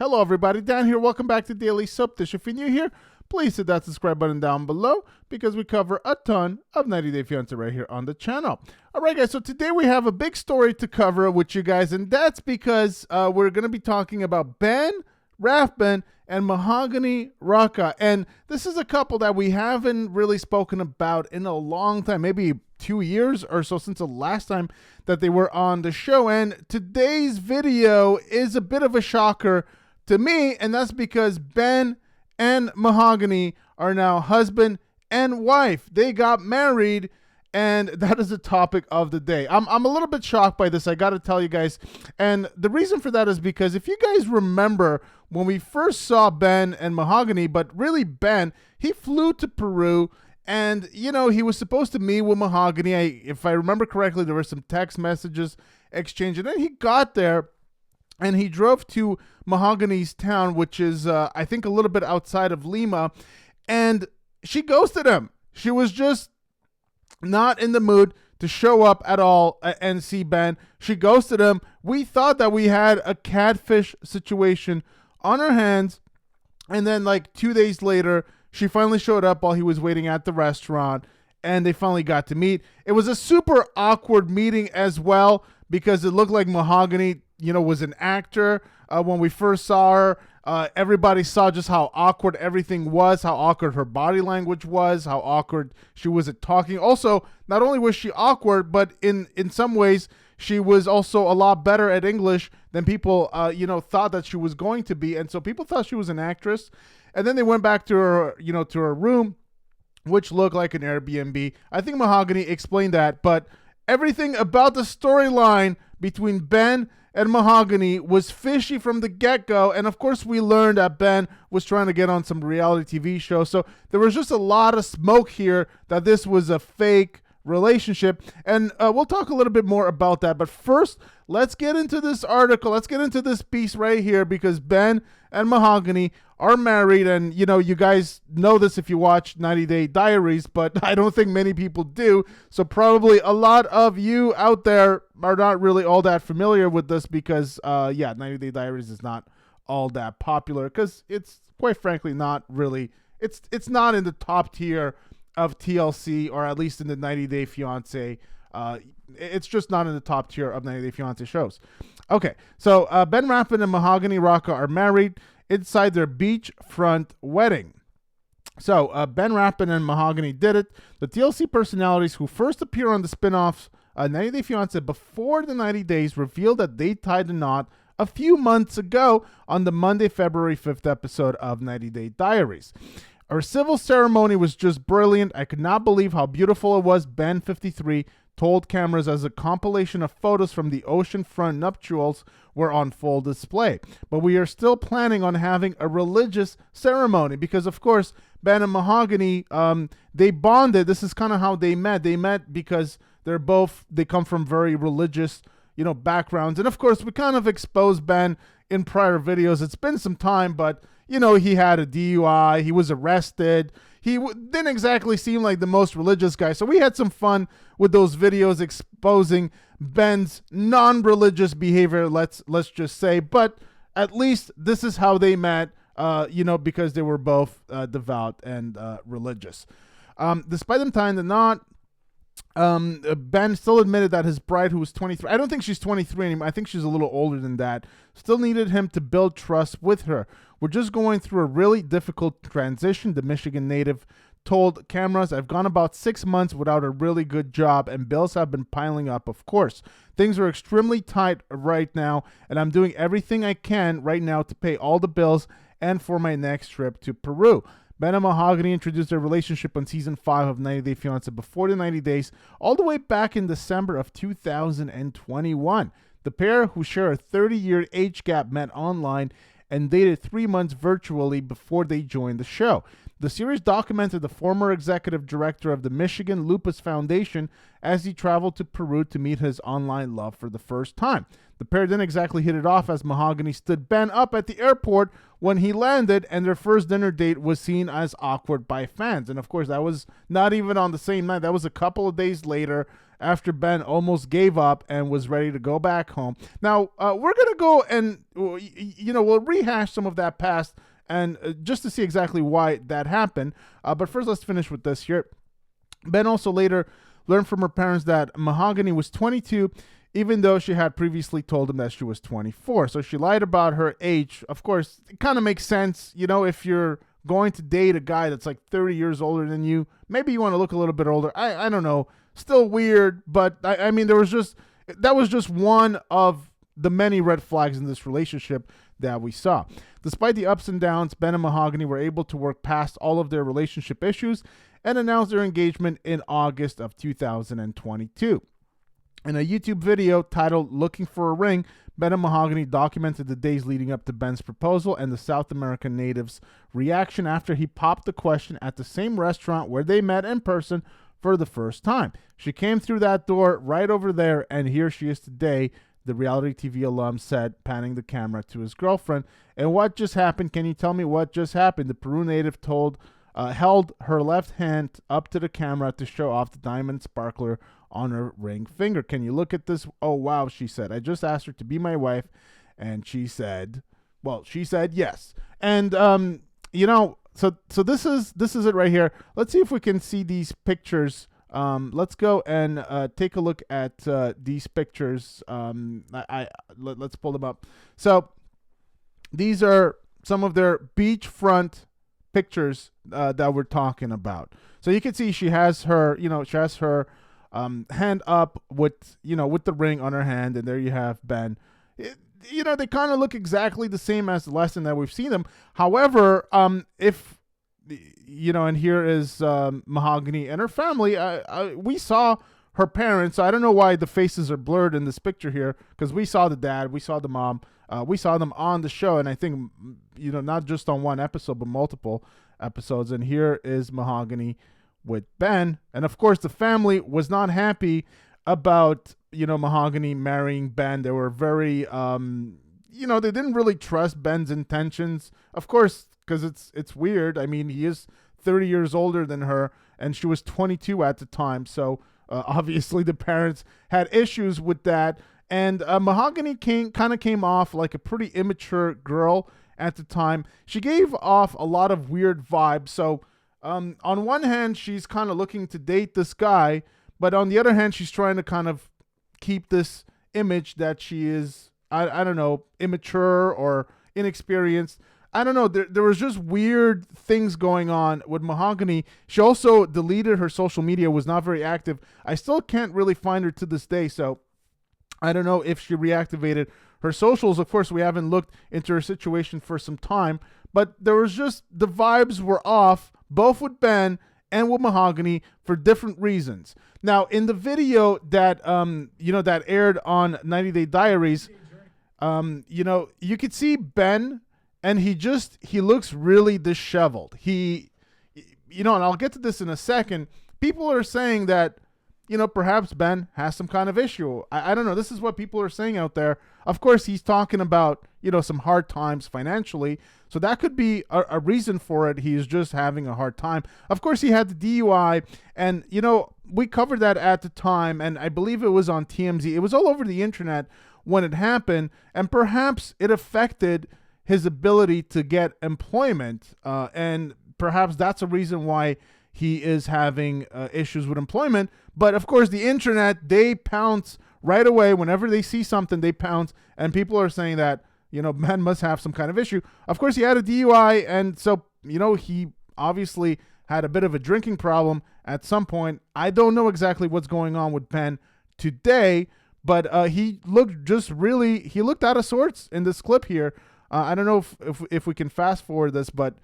Hello everybody, Dan here. Welcome back to Daily Soap Dish. If you're new here, please hit that subscribe button down below because we cover a ton of 90 Day Fiancé right here on the channel. All right, guys, so today we have a big story to cover with you guys, and that's because we're going to be talking about Ben Rathbun and Mahogany Raka. And this is a couple that we haven't really spoken about in a long time, maybe 2 years or so since the last time that they were on the show. And today's video is a bit of a shocker to me, and that's because Ben and Mahogany are now husband and wife. They got married, and that is the topic of the day. I'm a little bit shocked by this, I got to tell you guys. And the reason for that is because if you guys remember when we first saw Ben and Mahogany, but really Ben, he flew to Peru, and, you know, he was supposed to meet with Mahogany. If I remember correctly, there were some text messages exchanged, and then he got there, and he drove to Mahogany's town, which is, I think, a little bit outside of Lima, and she ghosted him. She was just not in the mood to show up at all and see Ben. She ghosted him. We thought that we had a catfish situation on our hands, and then like 2 days later, she finally showed up while he was waiting at the restaurant, and they finally got to meet. It was a super awkward meeting as well because it looked like Mahogany, you know, was an actor. When we first saw her, everybody saw just how awkward everything was, how awkward her body language was, how awkward she was at talking. Also, not only was she awkward, but in some ways, she was also a lot better at English than people, thought that she was going to be. And so people thought she was an actress. And then they went back to her, to her room, which looked like an Airbnb. I think Mahogany explained that, but everything about the storyline between Ben and Mahogany was fishy from the get-go. And of course, we learned that Ben was trying to get on some reality TV show. So there was just a lot of smoke here that this was a fake relationship. And we'll talk a little bit more about that. But first, let's get into this article. Let's get into this piece right here because Ben and Mahogany are married. And, you guys know this if you watch 90 Day Diaries, but I don't think many people do. So probably a lot of you out there are not really all that familiar with this because, 90 Day Diaries is not all that popular because it's quite frankly not really, it's not in the top tier of TLC, or at least in the 90 Day Fiancé. It's just not in the top tier of 90 Day Fiancé shows. Okay, so Ben Rathbun and Mahogany Raka are married inside their beachfront wedding. So Ben Rathbun and Mahogany did it. The TLC personalities who first appear on the spin-offs 90 Day Fiancé before the 90 days revealed that they tied the knot a few months ago on the Monday, February 5th episode of 90 Day Diaries. Our civil ceremony was just brilliant. I could not believe how beautiful it was, Ben, 53, told cameras as a compilation of photos from the oceanfront nuptials were on full display. But we are still planning on having a religious ceremony because, of course, Ben and Mahogany, they bonded. This is kind of how they met. They met because they come from very religious, backgrounds. And, of course, we kind of exposed Ben in prior videos. It's been some time, but he had a DUI. He was arrested. He didn't exactly seem like the most religious guy. So we had some fun with those videos exposing Ben's non-religious behavior, let's just say. But at least this is how they met, because they were both devout and religious. Despite them tying the knot, Ben still admitted that his bride, who was 23, I don't think she's 23 anymore, I think she's a little older than that, still needed him to build trust with her. We're just going through a really difficult transition, the Michigan native told cameras. I've gone about 6 months without a really good job, and bills have been piling up, of course. Things are extremely tight right now, and I'm doing everything I can right now to pay all the bills and for my next trip to Peru. Ben and Mahogany introduced their relationship on season 5 of 90 Day Fiancé before the 90 days, all the way back in December of 2021. The pair, who share a 30-year age gap, met online and dated 3 months virtually before they joined the show. The series documented the former executive director of the Michigan Lupus Foundation as he traveled to Peru to meet his online love for the first time. The pair didn't exactly hit it off, as Mahogany stood Ben up at the airport when he landed, and their first dinner date was seen as awkward by fans. And of course, that was not even on the same night. That was a couple of days later, after Ben almost gave up and was ready to go back home. Now, we're going to go and, we'll rehash some of that past and just to see exactly why that happened. But first, let's finish with this here. Ben also later learned from her parents that Mahogany was 22, even though she had previously told him that she was 24. So she lied about her age. Of course, it kind of makes sense. If you're going to date a guy that's like 30 years older than you, maybe you want to look a little bit older. I don't know. Still weird, but I mean, that was just one of the many red flags in this relationship that we saw. Despite the ups and downs, Ben and Mahogany were able to work past all of their relationship issues and announce their engagement in August of 2022. In a YouTube video titled "Looking for a Ring," Ben and Mahogany documented the days leading up to Ben's proposal and the South American native's reaction after he popped the question at the same restaurant where they met in person for the first time. She came through that door right over there, and here she is today, the reality TV alum said, panning the camera to his girlfriend. And what just happened? Can you tell me what just happened? The Peru native held her left hand up to the camera to show off the diamond sparkler on her ring finger. Can you look at this? Oh, wow, she said. I just asked her to be my wife, and she said yes. And, So this is it right here. Let's see if we can see these pictures. Let's go and take a look at these pictures. Let's pull them up. So these are some of their beachfront pictures that we're talking about. So you can see she has her hand up with the ring on her hand, and there you have Ben. They kind of look exactly the same as the lesson that we've seen them. However, and here is Mahogany and her family. We saw her parents. I don't know why the faces are blurred in this picture here, because we saw the dad, we saw the mom, we saw them on the show, and I think, not just on one episode, but multiple episodes. And here is Mahogany with Ben. And of course, the family was not happy about Mahogany marrying Ben. They were very they didn't really trust Ben's intentions, of course, because it's weird. I mean, he is 30 years older than her, and she was 22 at the time, so obviously the parents had issues with that. And Mahogany kind of came off like a pretty immature girl at the time. She gave off a lot of weird vibes. So on one hand, she's kind of looking to date this guy, but on the other hand, she's trying to kind of keep this image that she is, I don't know, immature or inexperienced. I don't know. There was just weird things going on with Mahogany. She also deleted her social media, was not very active. I still can't really find her to this day, so I don't know if she reactivated her socials. Of course, we haven't looked into her situation for some time, but there was just, the vibes were off, both with Ben and with Mahogany, for different reasons. Now, in the video that that aired on 90 Day Diaries, you could see Ben, and he looks really disheveled. And I'll get to this in a second. People are saying that, perhaps Ben has some kind of issue. I don't know. This is what people are saying out there. Of course, he's talking about, some hard times financially. So that could be a reason for it. He's just having a hard time. Of course, he had the DUI, and, we covered that at the time, and I believe it was on TMZ. It was all over the internet when it happened, and perhaps it affected his ability to get employment, and perhaps that's a reason why he is having issues with employment. But of course, the internet, they pounce right away. Whenever they see something, they pounce, and people are saying that, Ben must have some kind of issue. Of course, he had a DUI, and so, he obviously had a bit of a drinking problem at some point. I don't know exactly what's going on with Ben today, but he looked out of sorts in this clip here. I don't know if we can fast forward this, but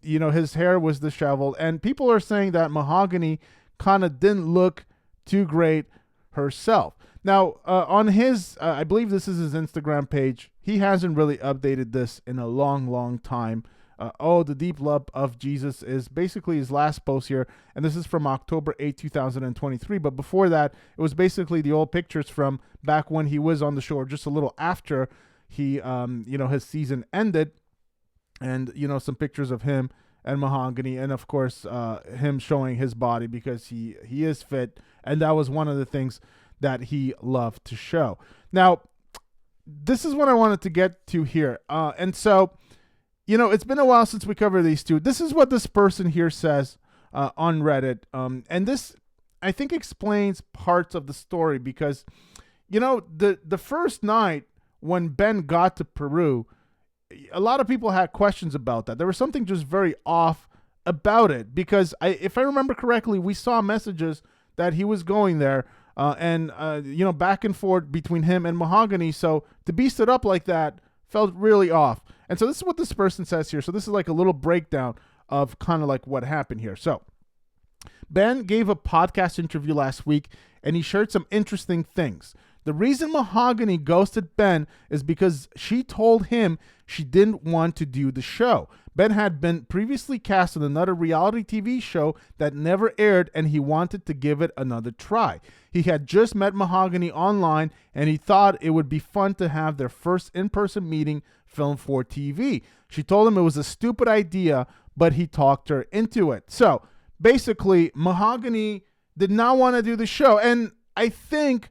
his hair was disheveled, and people are saying that Mahogany kind of didn't look too great herself. Now, on his, I believe this is his Instagram page, he hasn't really updated this in a long, long time. Oh, the deep love of Jesus is basically his last post here. And this is from October 8, 2023. But before that, it was basically the old pictures from back when he was on the show, or just a little after he, his season ended. And, some pictures of him and Mahogany, and of course him showing his body because he is fit, and that was one of the things that he loved to show. Now, this is what I wanted to get to here, and so it's been a while since we covered these two. This is what this person here says on Reddit, and this I think explains parts of the story because the first night when Ben got to Peru, a lot of people had questions about that. There was something just very off about it because if I remember correctly, we saw messages that he was going there and back and forth between him and Mahogany. So to be stood up like that felt really off. And so this is what this person says here. So this is like a little breakdown of kind of like what happened here. So Ben gave a podcast interview last week and he shared some interesting things. The reason Mahogany ghosted Ben is because she told him she didn't want to do the show. Ben had been previously cast in another reality TV show that never aired, and he wanted to give it another try. He had just met Mahogany online, and he thought it would be fun to have their first in-person meeting filmed for TV. She told him it was a stupid idea, but he talked her into it. So basically, Mahogany did not want to do the show, and I think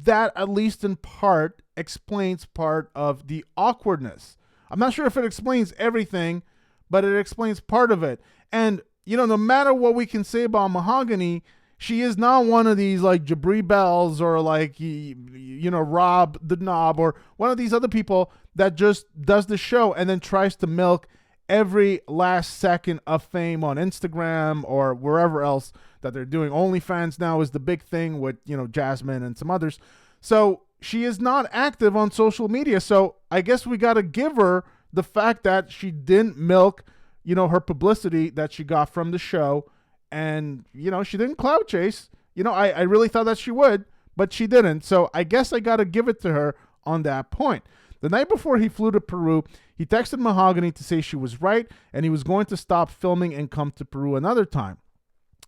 that, at least in part, explains part of the awkwardness. I'm not sure if it explains everything, but it explains part of it. And, no matter what we can say about Mahogany, she is not one of these like Jabri Bells or like, Rob the Knob or one of these other people that just does the show and then tries to milk every last second of fame on Instagram or wherever else that they're doing. OnlyFans now is the big thing with, Jasmine and some others. So she is not active on social media. So I guess we got to give her the fact that she didn't milk, her publicity that she got from the show. And, she didn't clout chase. I really thought that she would, but she didn't. So I guess I got to give it to her on that point. The night before he flew to Peru, he texted Mahogany to say she was right and he was going to stop filming and come to Peru another time.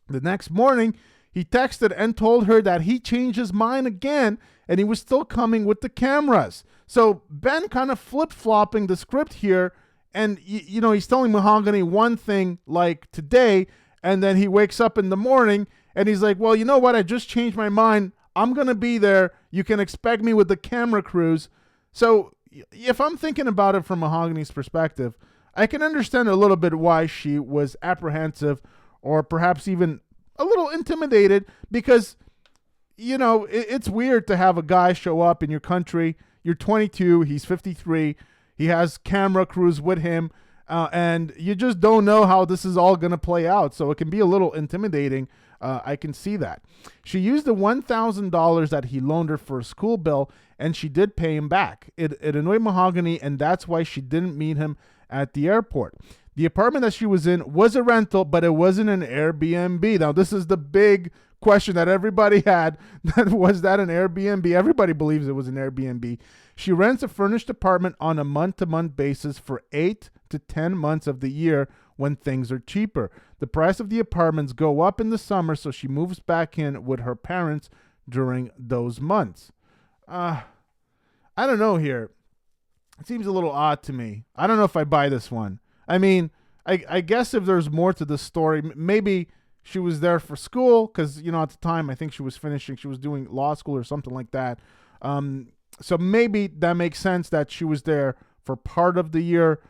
The next morning, he texted and told her that he changed his mind again and he was still coming with the cameras. So Ben kind of flip-flopping the script here, and he's telling Mahogany one thing like today, and then he wakes up in the morning and he's like, well, you know what? I just changed my mind. I'm going to be there. You can expect me with the camera crews. So if I'm thinking about it from Mahogany's perspective, I can understand a little bit why she was apprehensive or perhaps even a little intimidated because, it's weird to have a guy show up in your country. You're 22, he's 53, he has camera crews with him, and you just don't know how this is all going to play out. So it can be a little intimidating. I can see that. She used the $1,000 that he loaned her for a school bill, and she did pay him back. It annoyed Mahogany, and that's why she didn't meet him at the airport. The apartment that she was in was a rental, but it wasn't an Airbnb. Now, this is the big question that everybody had. Was that an Airbnb? Everybody believes it was an Airbnb. She rents a furnished apartment on a month-to-month basis for 8 to 10 months of the year when things are cheaper. The price of the apartments go up in the summer, so she moves back in with her parents during those months. I don't know here. It seems a little odd to me. I don't know if I buy this one. I mean, I guess if there's more to the story, maybe she was there for school because, at the time, I think she was doing law school or something like that. So maybe that makes sense that she was there for part of the year.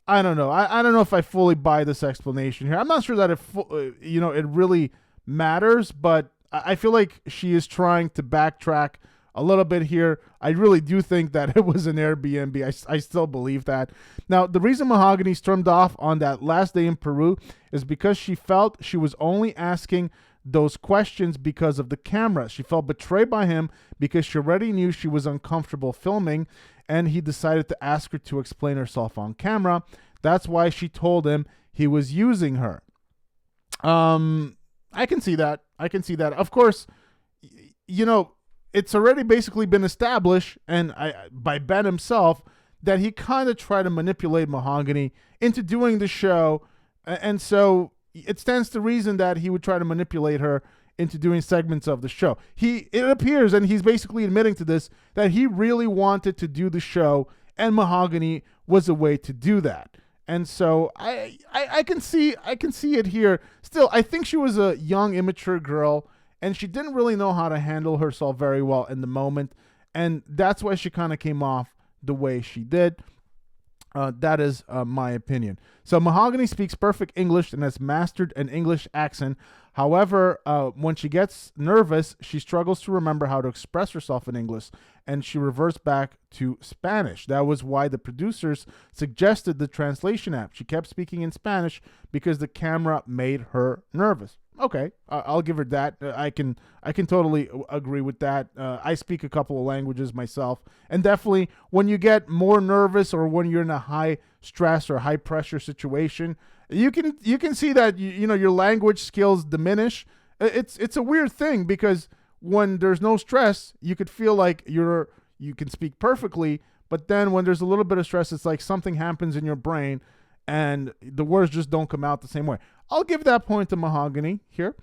I don't know. I don't know if I fully buy this explanation here. I'm not sure that it really matters, but I feel like she is trying to backtrack a little bit here. I really do think that it was an Airbnb. I still believe that. Now, the reason Mahogany stormed off on that last day in Peru is because she felt she was only asking those questions because of the camera. She felt betrayed by him because she already knew she was uncomfortable filming, and he decided to ask her to explain herself on camera. That's why she told him he was using her. I can see that. Of course, it's already basically been established, and by Ben himself, that he kind of tried to manipulate Mahogany into doing the show. And so it stands to reason that he would try to manipulate her into doing segments of the show. It appears, and he's basically admitting to this, that he really wanted to do the show, and Mahogany was a way to do that. And so I can see it here. Still, I think she was a young, immature girl, and she didn't really know how to handle herself very well in the moment, and that's why she kind of came off the way she did. That is my opinion. So Mahogany speaks perfect English and has mastered an English accent. However, when she gets nervous, she struggles to remember how to express herself in English, and she reverts back to Spanish. That was why the producers suggested the translation app. She kept speaking in Spanish because the camera made her nervous. Okay, I'll give her that. I can totally agree with that. I speak a couple of languages myself, and definitely when you get more nervous or when you're in a high stress or high pressure situation, you can see that you know your language skills diminish. It's a weird thing because when there's no stress, you could feel like you can speak perfectly, but then when there's a little bit of stress, it's like something happens in your brain and the words just don't come out the same way. I'll give that point to Mahogany here.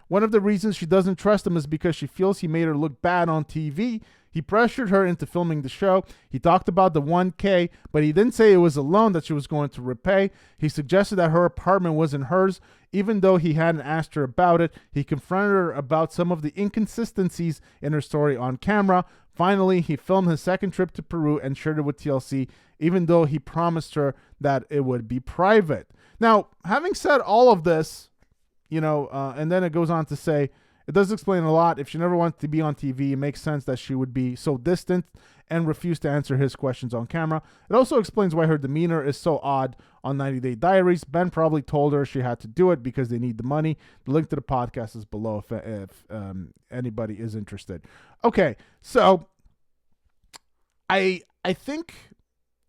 One of the reasons she doesn't trust him is because she feels he made her look bad on TV. He pressured her into filming the show. He talked about the $1,000, but he didn't say it was a loan that she was going to repay. He suggested that her apartment wasn't hers, even though he hadn't asked her about it. He confronted her about some of the inconsistencies in her story on camera. Finally, he filmed his second trip to Peru and shared it with TLC, even though he promised her that it would be private. Now, having said all of this, and then it goes on to say, it does explain a lot. If she never wants to be on TV, it makes sense that she would be so distant and refuse to answer his questions on camera. It also explains why her demeanor is so odd on 90 Day Diaries. Ben probably told her she had to do it because they need the money. The link to the podcast is below if anybody is interested. Okay, so I think...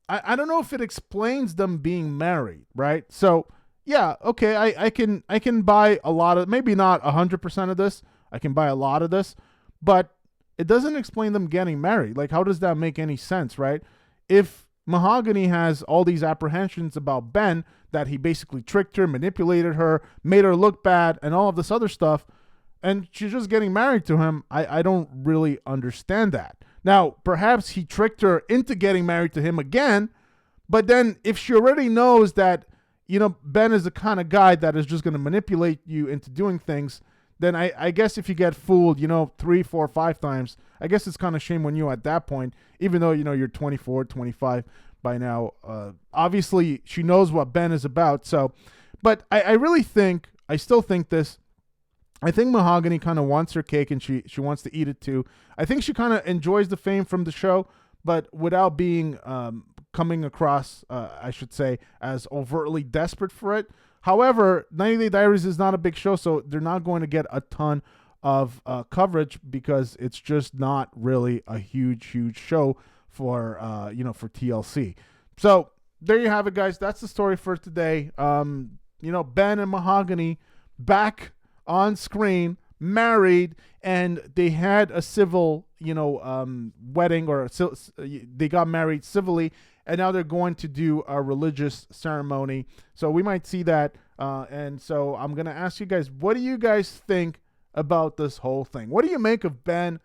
I don't know if it explains them being married, right? So yeah, okay, I can buy a lot of, maybe not 100% of this. I can buy a lot of this, but it doesn't explain them getting married. Like, how does that make any sense, right? If Mahogany has all these apprehensions about Ben, that he basically tricked her, manipulated her, made her look bad, and all of this other stuff, and she's just getting married to him, I don't really understand that. Now, perhaps he tricked her into getting married to him again, but then if she already knows that, Ben is the kind of guy that is just going to manipulate you into doing things, then I guess if you get fooled, 3, 4, 5 times, I guess it's kind of shame on you at that point, even though, you're 24, 25 by now. Obviously, she knows what Ben is about. So, but I still think this. I think Mahogany kind of wants her cake and she wants to eat it too. I think she kind of enjoys the fame from the show, but without being coming across, I should say, as overtly desperate for it. However, 90 Day Diaries is not a big show, so they're not going to get a ton of coverage because it's just not really a huge show for for TLC. So there you have it, guys. That's the story for today. Ben and Mahogany back on screen, married, and they had a civil, wedding, or they got married civilly, and now they're going to do a religious ceremony. So we might see that. And so I'm going to ask you guys, what do you guys think about this whole thing? What do you make of Ben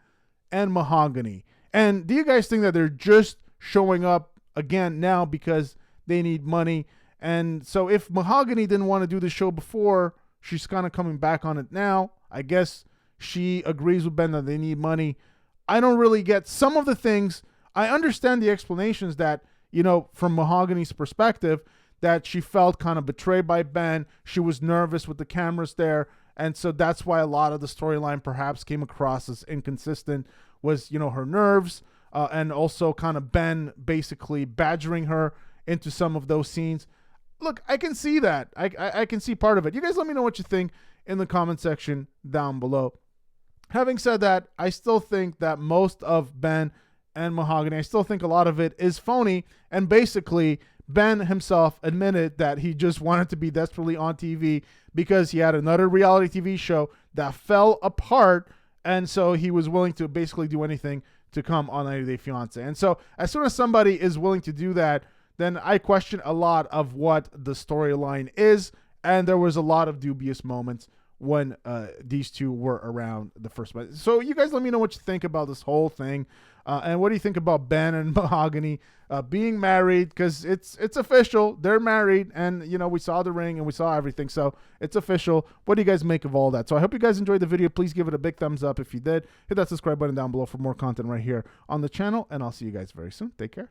and Mahogany? And do you guys think that they're just showing up again now because they need money? And so if Mahogany didn't want to do the show before, she's kind of coming back on it now. I guess she agrees with Ben that they need money. I don't really get some of the things. I understand the explanations that, from Mahogany's perspective, that she felt kind of betrayed by Ben. She was nervous with the cameras there. And so that's why a lot of the storyline perhaps came across as inconsistent, was, her nerves, and also kind of Ben basically badgering her into some of those scenes. Look, I can see that. I can see part of it. You guys let me know what you think in the comment section down below. Having said that, I still think that most of Ben and Mahogany, I still think a lot of it is phony. And basically, Ben himself admitted that he just wanted to be desperately on TV because he had another reality TV show that fell apart. And so he was willing to basically do anything to come on 90 Day Fiancé. And so as soon as somebody is willing to do that, then I question a lot of what the storyline is. And there was a lot of dubious moments when these two were around the first month. So you guys let me know what you think about this whole thing. And what do you think about Ben and Mahogany being married? Because it's official. They're married. And, you know, we saw the ring and we saw everything. So it's official. What do you guys make of all that? So I hope you guys enjoyed the video. Please give it a big thumbs up if you did. Hit that subscribe button down below for more content right here on the channel. And I'll see you guys very soon. Take care.